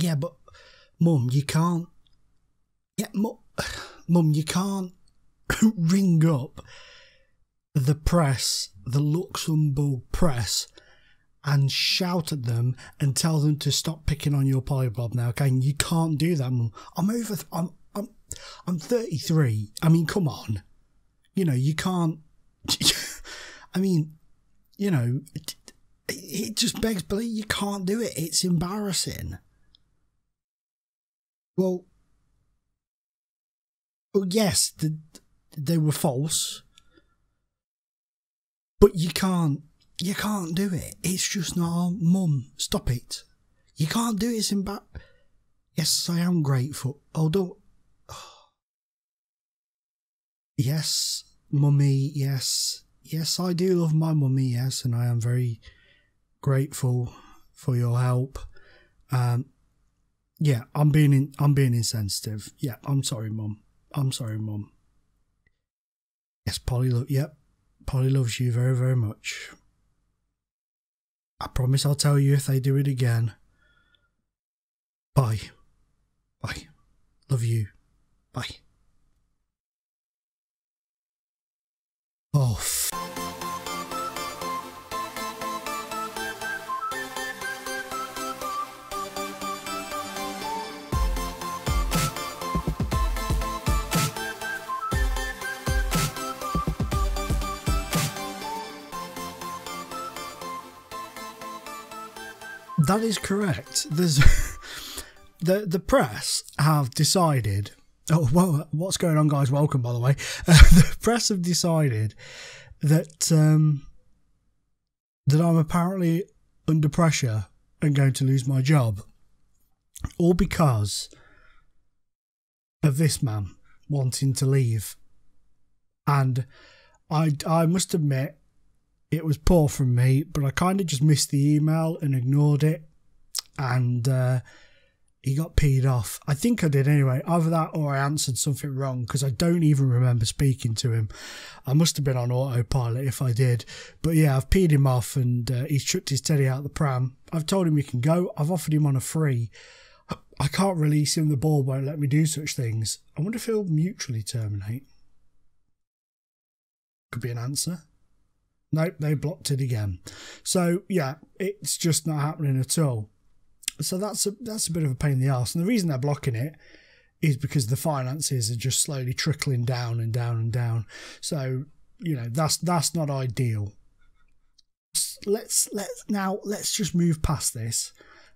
Yeah, but Mum, you can't. Yeah, Mum, you can't ring up the press, the Luxembourg press, and shout at them and tell them to stop picking on your polyblob now. Okay, you can't do that, Mum. I'm 33. I mean, come on. You know, you can't. I mean, you know, it just begs belief you can't do it. It's embarrassing. Well, yes, they were false, but you can't do it. It's just not. Oh, Mum, stop it. You can't do it. It's embarrassing. Yes, I am grateful. Oh, don't. Oh. Yes, Mummy, yes. Yes, I do love my mummy, yes, and I am very grateful for your help. Yeah, I'm being insensitive. Yeah, I'm sorry, Mum. I'm sorry, Mum. Yes, Polly loves you very, very much. I promise I'll tell you if they do it again. Bye. Bye. Love you. Bye. Oh, that is correct. There's the press have decided. Oh, well, what's going on, guys? Welcome, by the way. The press have decided that that I'm apparently under pressure and going to lose my job, all because of this man wanting to leave. And I must admit, it was poor from me, but I kind of just missed the email and ignored it, and he got peed off. I think I did anyway. Either that or I answered something wrong, because I don't even remember speaking to him. I must have been on autopilot if I did. But yeah, I've peed him off, and he's chucked his teddy out the pram. I've told him he can go. I've offered him on a free. I can't release him. The ball won't let me do such things. I wonder if he'll mutually terminate. Could be an answer. Nope, they blocked it again. So yeah, it's just not happening at all. So that's a bit of a pain in the arse. And the reason they're blocking it is because the finances are just slowly trickling down and down and down. So, you know, that's not ideal. Let's just move past this.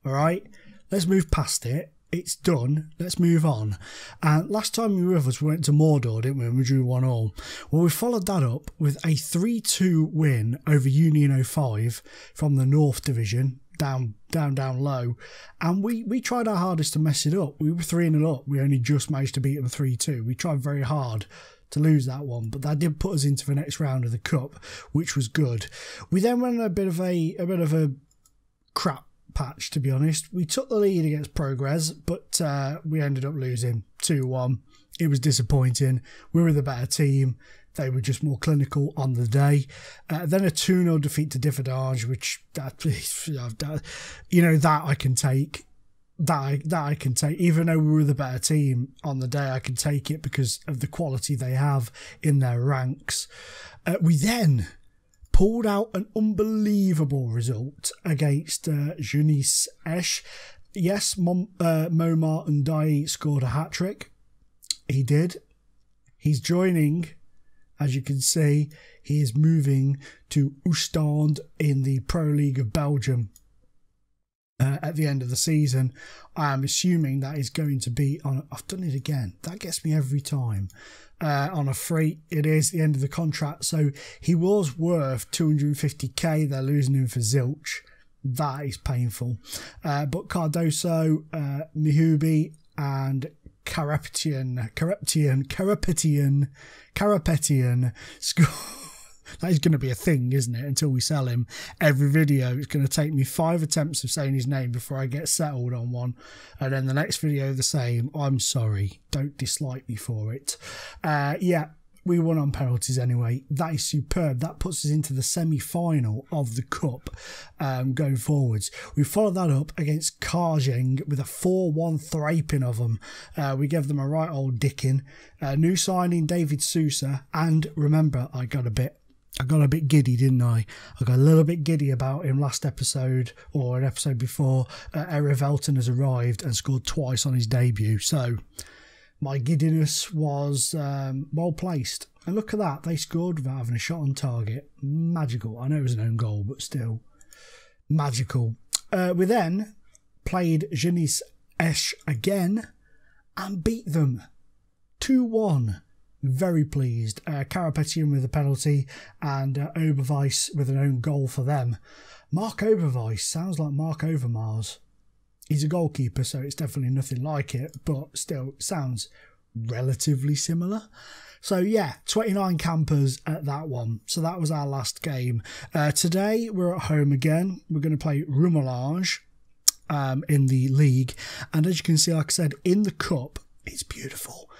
All right? Let's move past it. It's done. Let's move on. And last time you were with us, we went to Mordor, didn't we? And we drew 1-1. Well, we followed that up with a 3-2 win over Union 05 from the North Division. Down low, and we tried our hardest to mess it up. We were 3-0 up. We only just managed to beat them 3-2. We tried very hard to lose that one, but that did put us into the next round of the cup, which was good. We then went on a bit of a crap patch, to be honest. We took the lead against Progress, but we ended up losing 2-1. It was disappointing. We were the better team. They were just more clinical on the day. Then a 2-0 defeat to Diffidage, which, you know, that I can take. That I can take. Even though we were the better team on the day, I can take it because of the quality they have in their ranks. We then pulled out an unbelievable result against Jeunesse Esch. Yes, Momar and Dai scored a hat-trick. He did. He's joining. As you can see, he is moving to Oostende in the Pro League of Belgium at the end of the season. I am assuming that is going to be on... I've done it again. That gets me every time. On a free. It is the end of the contract. So he was worth 250k. They're losing him for zilch. That is painful. But Cardoso, Mihubi and Carapetian score. That is going to be a thing, isn't it? Until we sell him. Every video, it's going to take me 5 attempts of saying his name before I get settled on one. And then the next video, the same. I'm sorry. Don't dislike me for it. Yeah, we won on penalties anyway. That is superb. That puts us into the semi-final of the Cup going forwards. We followed that up against Karjeng with a 4-1 thraping of them. We gave them a right old dicking. New signing David Sousa, and remember, I got a bit giddy, didn't I? I got a little bit giddy about him last episode, or an episode before. Eric Elton has arrived and scored twice on his debut. So my giddiness was well placed. And look at that, they scored without having a shot on target. Magical. I know it was an own goal, but still magical. We then played Jeunesse Esch again and beat them 2-1. Very pleased. Karapetian with a penalty and Oberweis with an own goal for them. Mark Oberweis sounds like Mark Overmars. He's a goalkeeper, so it's definitely nothing like it, but still it sounds relatively similar. So yeah, 29 campers at that one. So that was our last game. Today we're at home again. We're going to play Rumelange in the league. And as you can see, like I said, in the cup, it's beautiful.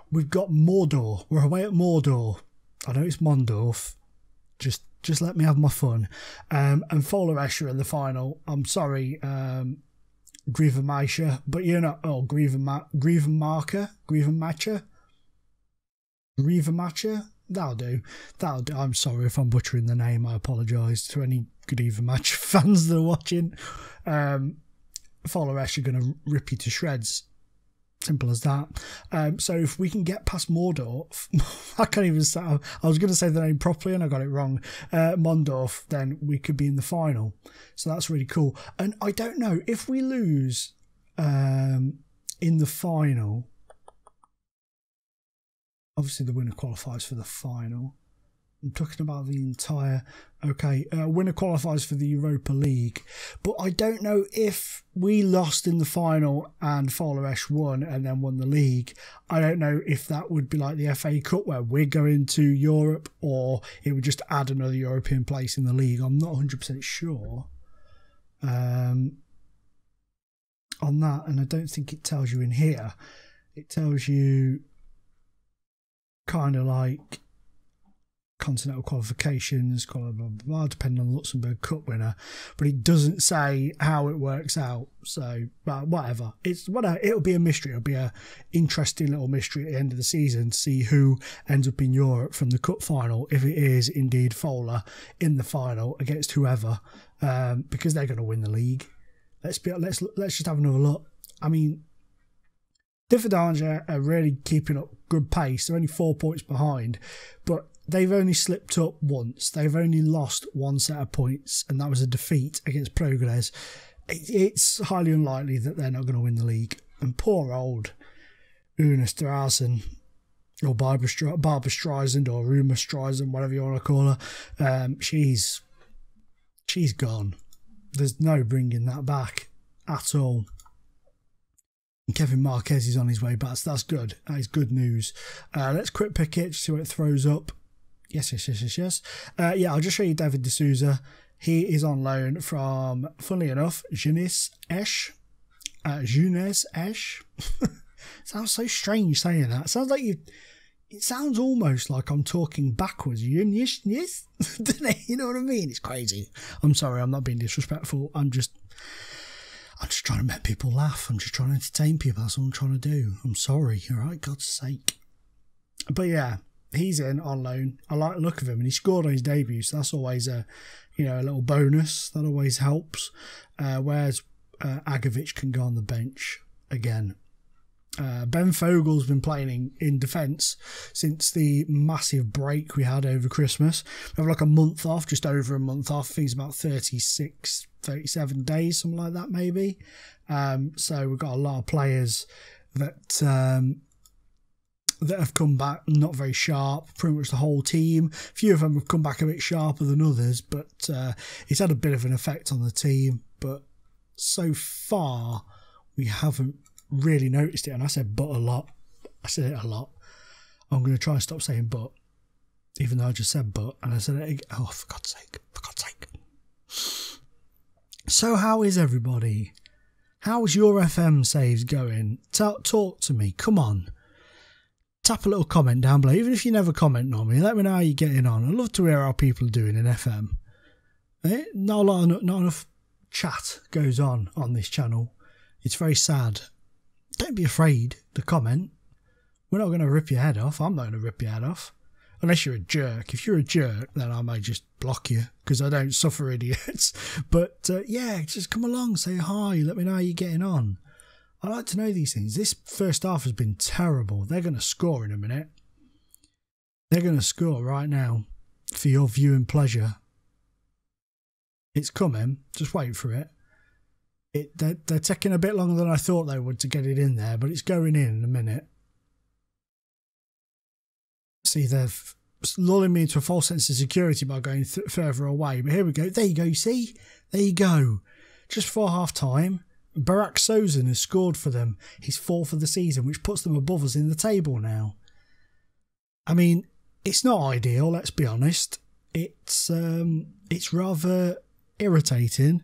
We've got Mordor. We're away at Mordor. I know it's Mondorf. Just let me have my fun. And Folerescher in the final. I'm sorry, Grievenmacher, but you're not. Oh, Grievenmacher? That'll do. I'm sorry if I'm butchering the name. I apologise to any Grievenmacher fans that are watching. Folerescher are going to rip you to shreds. Simple as that. So if we can get past Mordor, I can't even say, I was going to say the name properly and I got it wrong, Mondorf, then we could be in the final. So that's really cool. And I don't know, if we lose in the final, obviously the winner qualifies for the final. I'm talking about the entire... Okay, winner qualifies for the Europa League. But I don't know if we lost in the final and Folerescher won and then won the league. I don't know if that would be like the FA Cup where we're going to Europe, or it would just add another European place in the league. I'm not 100% sure on that. And I don't think it tells you in here. It tells you kind of like... continental qualifications, blah, blah, blah, depending on the Luxembourg Cup winner, but it doesn't say how it works out. So, but whatever, it'll be a mystery. It'll be a interesting little mystery at the end of the season to see who ends up in Europe from the cup final, if it is indeed Fola in the final against whoever, because they're going to win the league. Let's just have another look. I mean, Differdange are really keeping up good pace. They're only 4 points behind, but they've only slipped up once. They've only lost one set of points, and that was a defeat against Progress. It's highly unlikely that they're not going to win the league. And poor old Una Strassen, or Barbara Streisand, or Ruma Streisand, whatever you want to call her, she's gone. There's no bringing that back at all. And Kevin Marquez is on his way back, so that's good. That is good news. Let's quick pick it, see what it throws up. Yes. Yeah, I'll just show you David de Souza. He is on loan from, funnily enough, Jeunesse Esch. Sounds so strange saying that. It sounds almost like I'm talking backwards. Yes. You know what I mean? It's crazy. I'm sorry, I'm not being disrespectful. I'm just trying to make people laugh. I'm just trying to entertain people. That's all I'm trying to do. I'm sorry, all right? God's sake. But yeah, he's in on loan. I like the look of him, and he scored on his debut, so that's always a little bonus. That always helps. Whereas Agovic can go on the bench again. Ben Fogel's been playing in defence since the massive break we had over Christmas. We have like a month off, just over a month off. I think it's about 36, 37 days, something like that maybe. So we've got a lot of players that have come back not very sharp, pretty much the whole team. A few of them have come back a bit sharper than others, but it's had a bit of an effect on the team. But so far, we haven't really noticed it. And I said but a lot. I said it a lot. I'm going to try and stop saying but, even though I just said but, and I said it again. Oh, for God's sake. So how is everybody? How's your FM saves going? Talk to me. Come on. tap a little comment down below. Even if you never comment on me, let me know how you're getting on. I'd love to hear how people are doing in FM. Not enough chat goes on this channel. It's very sad. Don't be afraid to comment. We're not going to rip your head off. I'm not going to rip your head off. Unless you're a jerk. If you're a jerk, then I may just block you because I don't suffer idiots. But yeah, just come along, say hi, let me know how you're getting on. I like to know these things. This first half has been terrible. They're going to score in a minute. They're going to score right now for your viewing pleasure. It's coming. Just wait for it. They're taking a bit longer than I thought they would to get it in there, but it's going in a minute. See, they're lulling me into a false sense of security by going further away. But here we go. There you go. See? There you go. Just before half-time, Barak Sozin has scored for them. He's 4th of the season, which puts them above us in the table now. I mean, it's not ideal, let's be honest. It's rather irritating,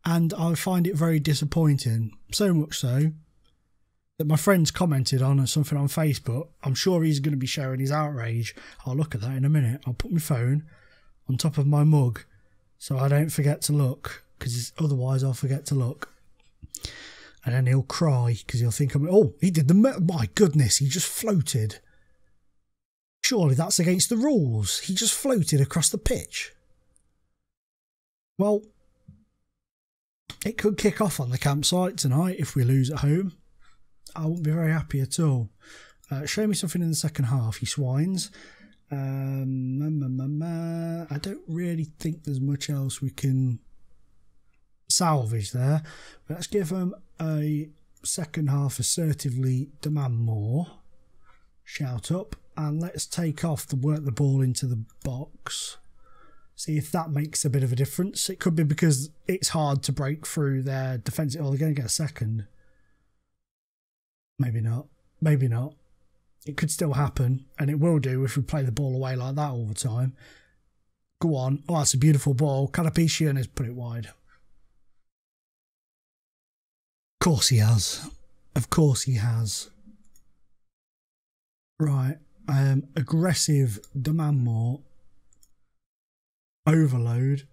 and I find it very disappointing. So much so that my friend's commented on something on Facebook. I'm sure he's going to be sharing his outrage. I'll look at that in a minute. I'll put my phone on top of my mug so I don't forget to look, because otherwise I'll forget to look. And then he'll cry because he'll think, oh, he did my goodness, he just floated. Surely that's against the rules. He just floated across the pitch. Well, it could kick off on the campsite tonight if we lose at home. I wouldn't be very happy at all. Show me something in the second half, you swines. I don't really think there's much else we can salvage there. But let's give them a second half assertively demand more. Shout up. And let's take off work the ball into the box. See if that makes a bit of a difference. It could be because it's hard to break through their defensive. Oh, they're going to get a second. Maybe not. Maybe not. It could still happen, and it will do if we play the ball away like that all the time. Go on. Oh, that's a beautiful ball. Kanapishian has put it wide. Of course he has. Of course he has. Right. Aggressive, demand more. Overload.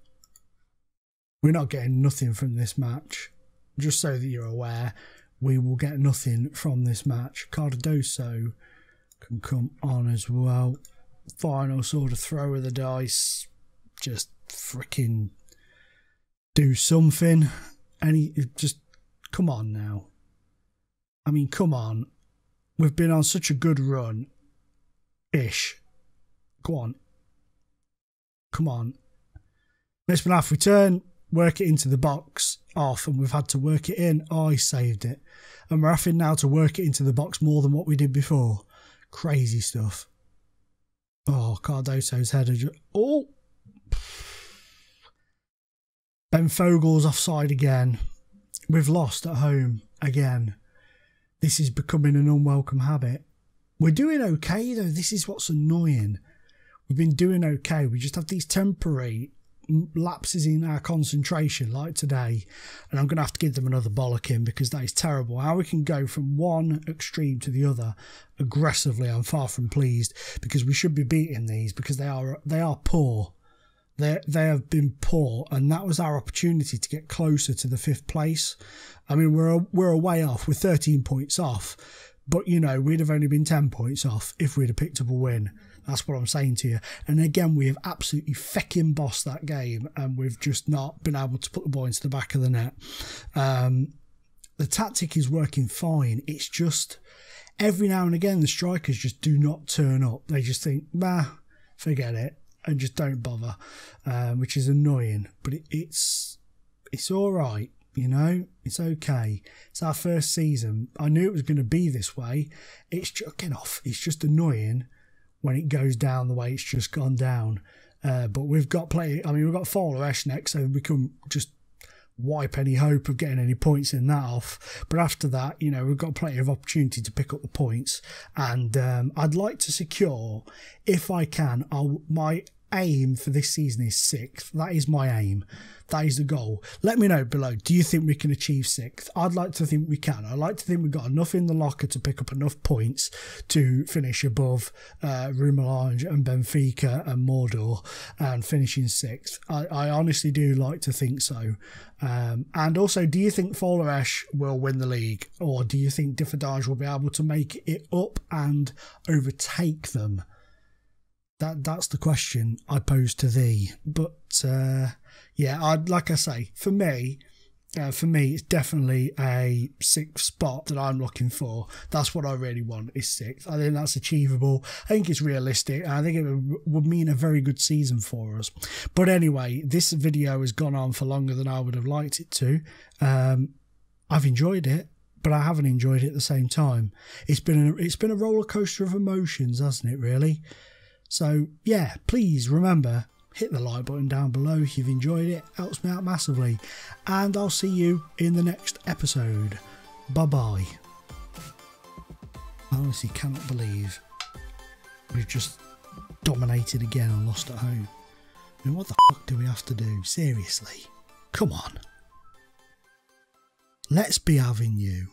We're not getting nothing from this match. Just so that you're aware. We will get nothing from this match. Cardoso can come on as well. Final sort of throw of the dice. Just freaking do something. Just come on now. I mean, come on. We've been on such a good run. Ish. Go on. Come on. Let's be off. We turn, work it into the box, off, and we've had to work it in. Oh, he saved it. And we're having now to work it into the box more than what we did before. Crazy stuff. Oh, Cardoso's header. Oh! Ben Fogel's offside again. We've lost at home again. This is becoming an unwelcome habit. We're doing okay, though. This is what's annoying. We've been doing okay. We just have these temporary lapses in our concentration like today, and I'm going to have to give them another bollocking because that is terrible. How we can go from one extreme to the other aggressively, I'm far from pleased, because we should be beating these because they are poor. They have been poor, and that was our opportunity to get closer to the 5th place. I mean, we're a way off. We're 13 points off, but you know, we'd have only been 10 points off if we'd have picked up a win. That's what I'm saying to you. And again, we have absolutely fecking bossed that game, and we've just not been able to put the ball into the back of the net. The tactic is working fine. It's just every now and again the strikers just do not turn up. They just think, nah, forget it, and just don't bother, which is annoying. But it's all right, you know. It's okay. It's our first season. I knew it was going to be this way. It's just, get off. It's just annoying when it goes down the way it's just gone down. But we've got plenty. I mean, we've got Fowler Esch next, so we can just wipe any hope of getting any points in that off. But after that, you know, we've got plenty of opportunity to pick up the points. And I'd like to secure, if I can, my aim for this season is 6th. That is my aim. That is the goal. Let me know below. Do you think we can achieve 6th? I'd like to think we can. I'd like to think we've got enough in the locker to pick up enough points to finish above Rumelange and Benfica and Mordor and finishing 6th. I honestly do like to think so. And also, do you think Forest will win the league, or do you think Diffidage will be able to make it up and overtake them? That's the question I pose to thee. But yeah, like I say, for me, it's definitely a 6th spot that I'm looking for. That's what I really want, is 6th. I think that's achievable. I think it's realistic. I think it would mean a very good season for us. But anyway, this video has gone on for longer than I would have liked it to. I've enjoyed it, but I haven't enjoyed it at the same time. It's been a roller coaster of emotions, hasn't it, really? So yeah, please remember, hit the like button down below if you've enjoyed it. Helps me out massively. And I'll see you in the next episode. Bye bye. I honestly cannot believe we've just dominated again and lost at home. I mean, what the fuck do we have to do? Seriously. Come on. Let's be having you.